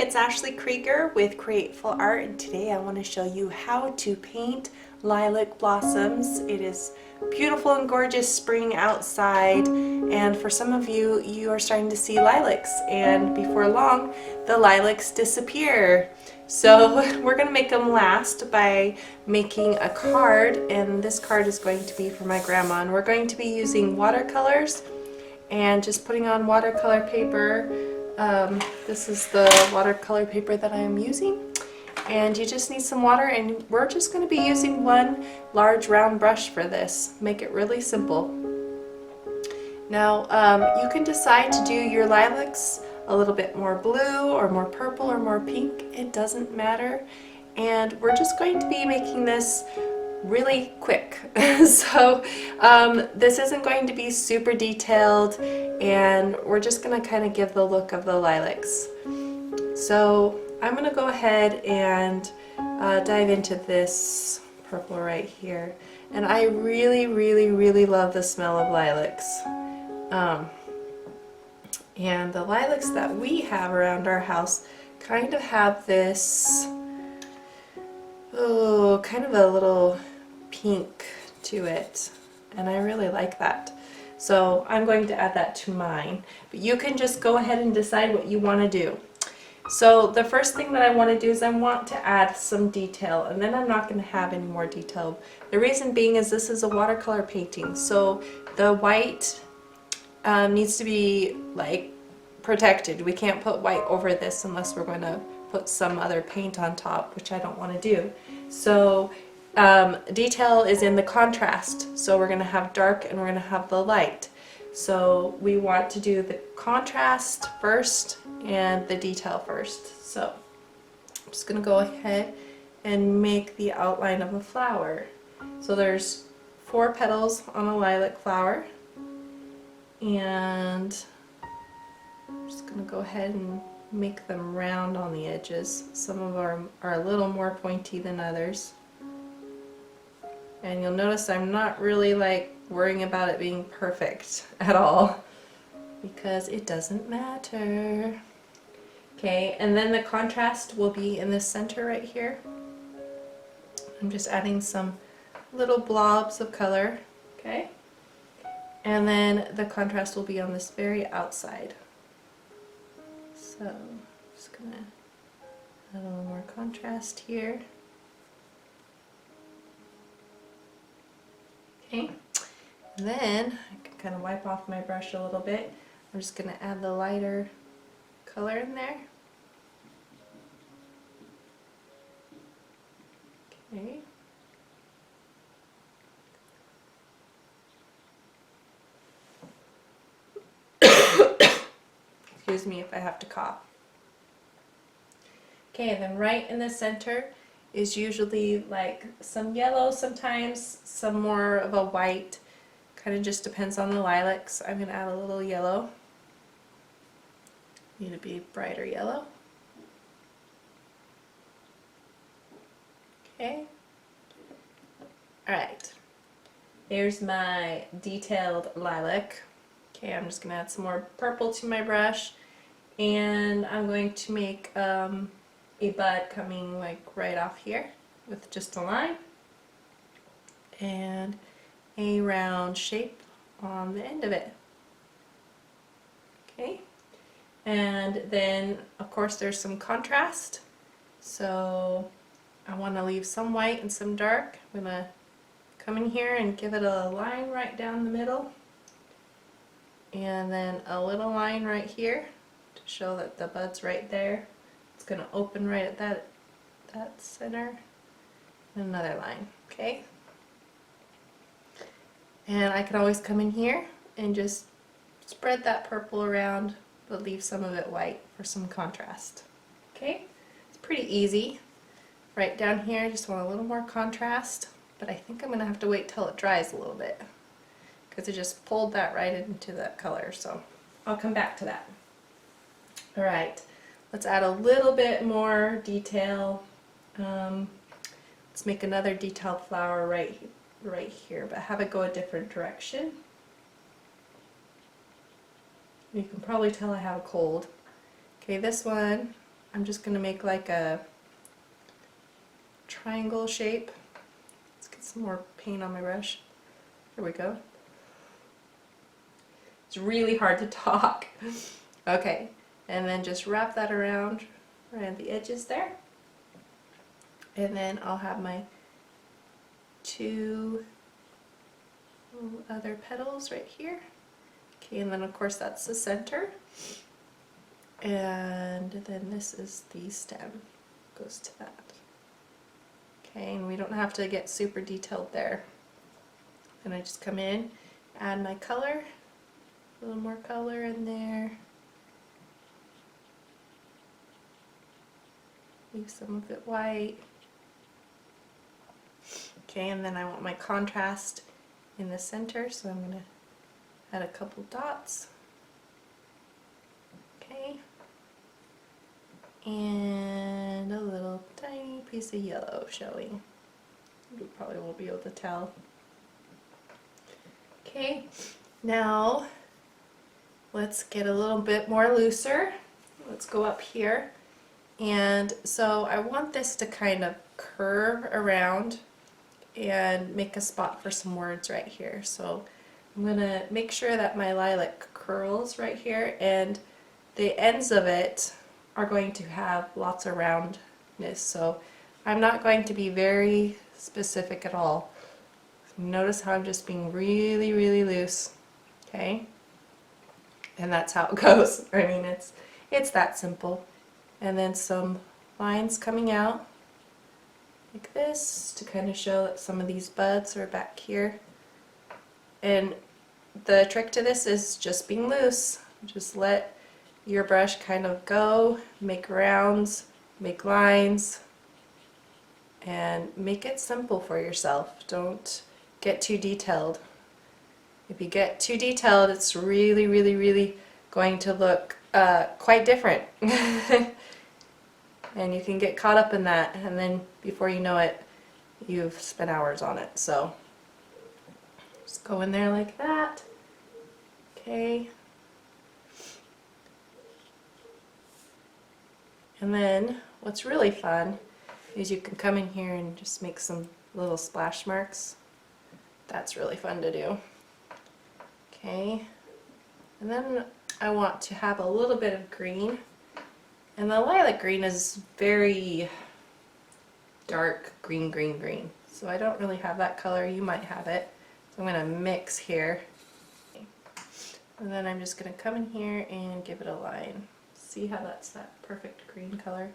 it's Ashley Krieger with Createful Art, and today I want to show you how to paint lilac blossoms. It is beautiful and gorgeous spring outside, and for some of you, you are starting to see lilacs, and before long the lilacs disappear. So we're going to make them last by making a card, and this card is going to be for my grandma, and we're going to be using watercolors and just putting on watercolor paper. This is the watercolor paper that I am using, and you just need some water, and we're just going to be using one large round brush for this. Make it really simple. Now you can decide to do your lilacs a little bit more blue or more purple or more pink. It doesn't matter, and we're just going to be making this really quick. So this isn't going to be super detailed, and we're just going to kind of give the look of the lilacs. So I'm going to go ahead and dive into this purple right here, and I really love the smell of lilacs. And the lilacs that we have around our house kind of have this kind of a little pink to it, and I really like that. So I'm going to add that to mine, but you can just go ahead and decide what you want to do. So the first thing that I want to do is I want to add some detail, and then I'm not going to have any more detail. The reason being is this is a watercolor painting, so the white needs to be like protected. We can't put white over this unless we're going to put some other paint on top, which I don't want to do. So detail is in the contrast, so we're going to have dark and we're going to have the light. So we want to do the contrast first and the detail first. So I'm just going to go ahead and make the outline of a flower. So there's 4 petals on a lilac flower, and I'm just going to go ahead and make them round on the edges. Some of them are a little more pointy than others. And you'll notice I'm not really like worrying about it being perfect at all, because it doesn't matter. Okay, and then the contrast will be in the center right here. I'm just adding some little blobs of color, okay? And then the contrast will be on this very outside. So I'm just gonna add a little more contrast here. Okay, and then I can kind of wipe off my brush a little bit. I'm just going to add the lighter color in there. Okay. Excuse me if I have to cough. Okay, and then right in the center is usually like some yellow, sometimes some more of a white. Kind of just depends on the lilacs. I'm going to add a little yellow. Need to be brighter yellow. Okay. Alright. There's my detailed lilac. Okay, I'm just going to add some more purple to my brush, and I'm going to make a bud coming like right off here with just a line and a round shape on the end of it. Okay, and then of course there's some contrast, so I want to leave some white and some dark. I'm going to come in here and give it a line right down the middle, and then a little line right here to show that the bud's right there. It's going to open right at that center, and another line. Okay, and I could always come in here and just spread that purple around, but leave some of it white for some contrast. Okay, it's pretty easy. Right down here I just want a little more contrast, but I think I'm going to have to wait till it dries a little bit, because it just pulled that right into that color, so I'll come back to that. Alright, let's add a little bit more detail. Let's make another detailed flower right here, but have it go a different direction. You can probably tell I have a cold. Okay, this one I'm just going to make like a triangle shape. Let's get some more paint on my brush. There we go. It's really hard to talk. Okay, and then just wrap that around the edges there. And then I'll have my two other petals right here. Okay, and then of course that's the center. And then this is the stem, goes to that. Okay, and we don't have to get super detailed there. Then I just come in, add my color, a little more color in there. Leave some of it white. Okay, and then I want my contrast in the center, so I'm going to add a couple dots. Okay. And a little tiny piece of yellow showing. You probably won't be able to tell. Okay, now let's get a little bit more looser. Let's go up here. And so I want this to kind of curve around and make a spot for some words right here. So I'm going to make sure that my lilac curls right here, and the ends of it are going to have lots of roundness. So I'm not going to be very specific at all. Notice how I'm just being really, really loose. Okay? And that's how it goes. I mean, it's that simple. And then some lines coming out like this to kind of show that some of these buds are back here. And the trick to this is just being loose. Just let your brush kind of go, make rounds, make lines, and make it simple for yourself. Don't get too detailed. If you get too detailed, it's really, really, really going to look quite different. And you can get caught up in that, and then before you know it, you've spent hours on it. So just go in there like that. Okay. And then what's really fun is you can come in here and just make some little splash marks. That's really fun to do. Okay. And then I want to have a little bit of green. And the lilac green is very dark green, green, green. So I don't really have that color. You might have it. So I'm going to mix here. And then I'm just going to come in here and give it a line. See how that's that perfect green color?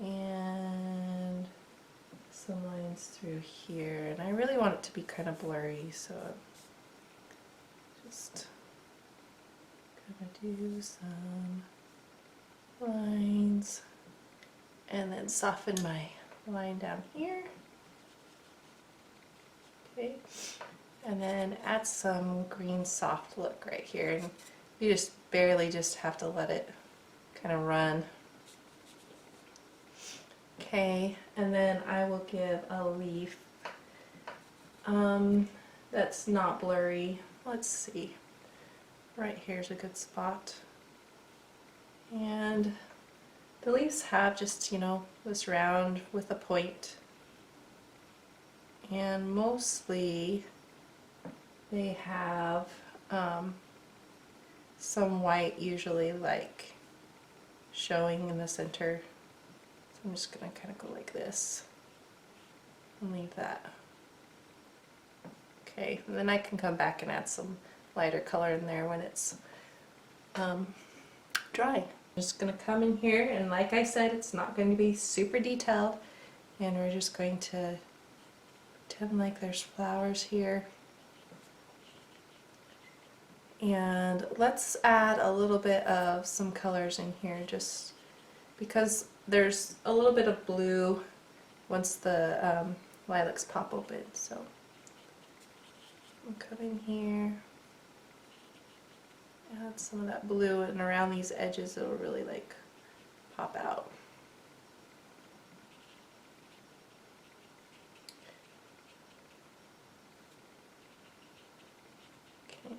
And some lines through here. And I really want it to be kind of blurry, so just gonna do some lines and then soften my line down here. Okay, and then add some green soft look right here, and you just barely just have to let it kind of run. Okay, and then I will give a leaf that's not blurry. Let's see, right here's a good spot. And the leaves have just, you know, this round with a point. And mostly they have some white usually like showing in the center. So I'm just going to kind of go like this and leave that. Okay, and then I can come back and add some lighter color in there when it's dry. I'm just going to come in here, and like I said, it's not going to be super detailed, and we're just going to pretend like there's flowers here. And let's add a little bit of some colors in here, just because there's a little bit of blue once the lilacs pop open. So I'll come in here, add some of that blue, and around these edges it'll really like pop out. Okay.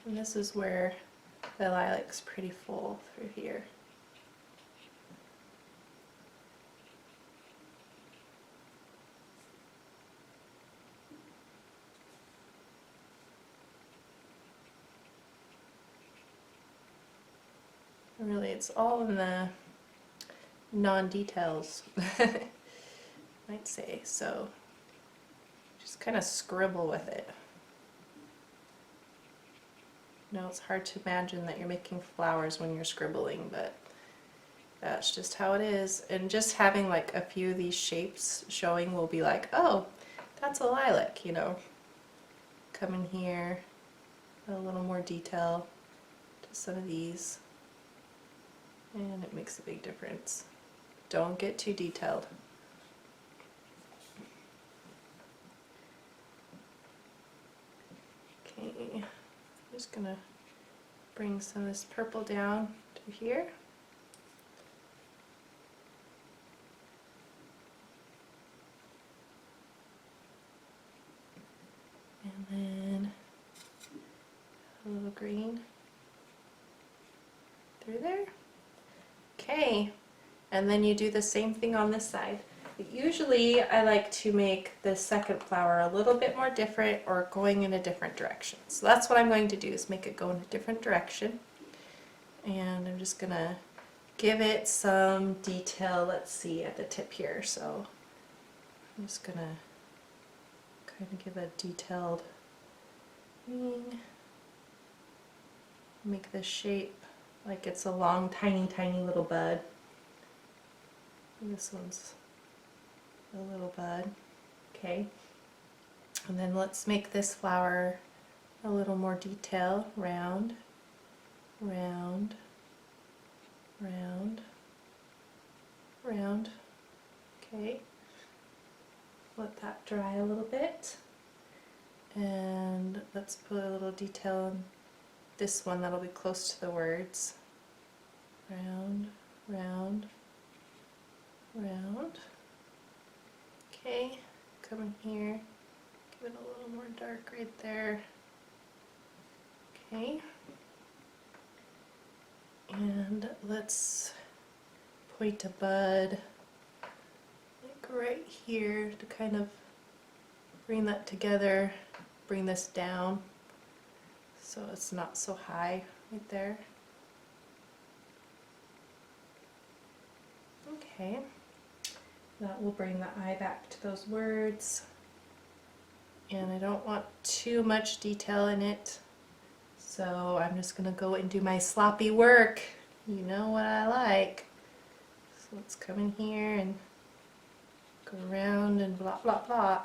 And this is where the lilac's pretty full through here. It's all in the non-details, might say. So just kind of scribble with it. No, it's hard to imagine that you're making flowers when you're scribbling, but that's just how it is. And just having like a few of these shapes showing will be like, oh, that's a lilac, you know. Come in here, a little more detail to some of these, and it makes a big difference. Don't get too detailed. Okay, I'm just gonna bring some of this purple down to here. And then a little green through there. Okay, and then you do the same thing on this side. But usually I like to make the second flower a little bit more different or going in a different direction. So that's what I'm going to do, is make it go in a different direction. And I'm just gonna give it some detail, let's see, at the tip here. So I'm just gonna kind of give a detailed wing. Make this shape like it's a long, tiny little bud. And this one's a little bud. Okay. And then let's make this flower a little more detail. Round, round, round, round. Okay. Let that dry a little bit. And let's put a little detail in this one that'll be close to the words. Round, round, round. Okay, come in here, give it a little more dark right there. Okay, and let's point a bud like right here to kind of bring that together, bring this down so it's not so high right there. Okay, that will bring the eye back to those words. And I don't want too much detail in it, so I'm just going to go and do my sloppy work. You know what I like. So let's come in here and go around and blah blah blah.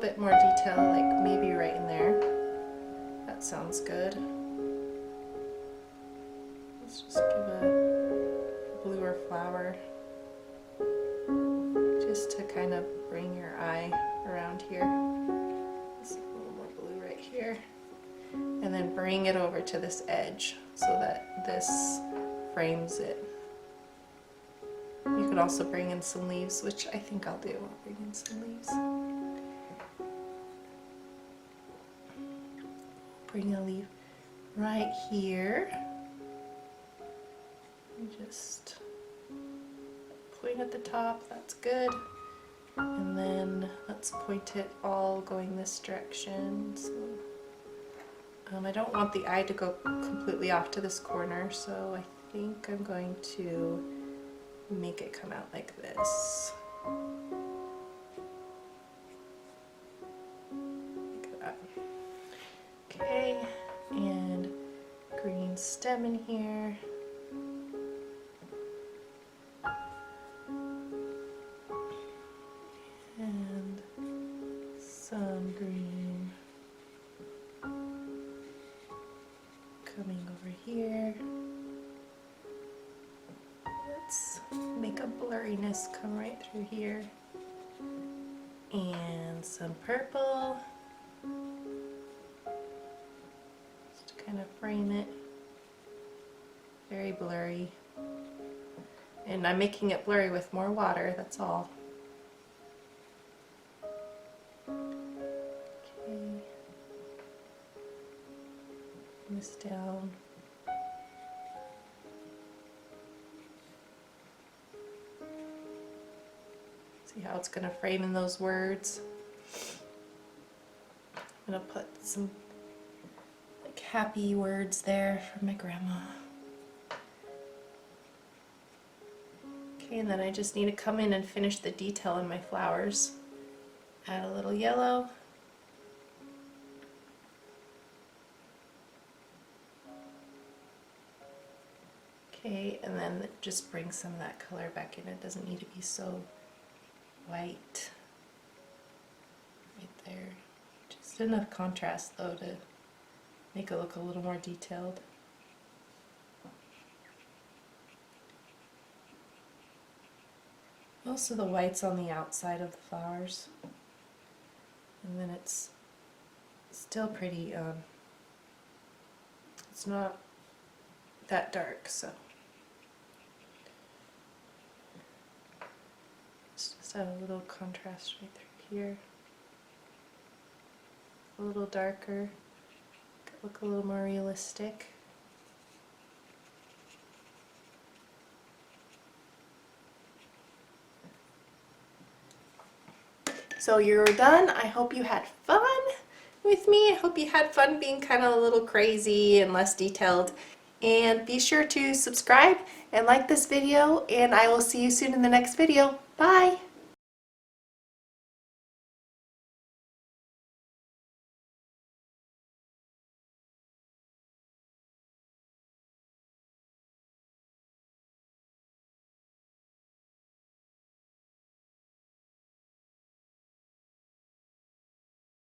Bit more detail, like maybe right in there. That sounds good. Let's just give a bluer flower just to kind of bring your eye around here. Just a little more blue right here. And then bring it over to this edge so that this frames it. You could also bring in some leaves, which I think I'll do. I'll bring in some leaves. Bring a leaf right here. And just point at the top, that's good. And then let's point it all going this direction. So, I don't want the eye to go completely off to this corner, so I think I'm going to make it come out like this. Like that. Okay, and green stem in here. Coming over here. Let's make a blurriness come right through here. And some purple. Just to kind of frame it. Very blurry. And I'm making it blurry with more water, that's all. Okay. This down. See how it's going to frame in those words. I'm going to put some like happy words there from my grandma. Okay, and then I just need to come in and finish the detail in my flowers. Add a little yellow. Okay, and then just bring some of that color back in. It doesn't need to be so white. Right there. Just enough contrast though to make it look a little more detailed. Most of the white's on the outside of the flowers, and then it's still pretty, it's not that dark, so just add a little contrast right through here, a little darker, look a little more realistic. So you're done. I hope you had fun with me. I hope you had fun being kind of a little crazy and less detailed. And be sure to subscribe and like this video, and I will see you soon in the next video. Bye!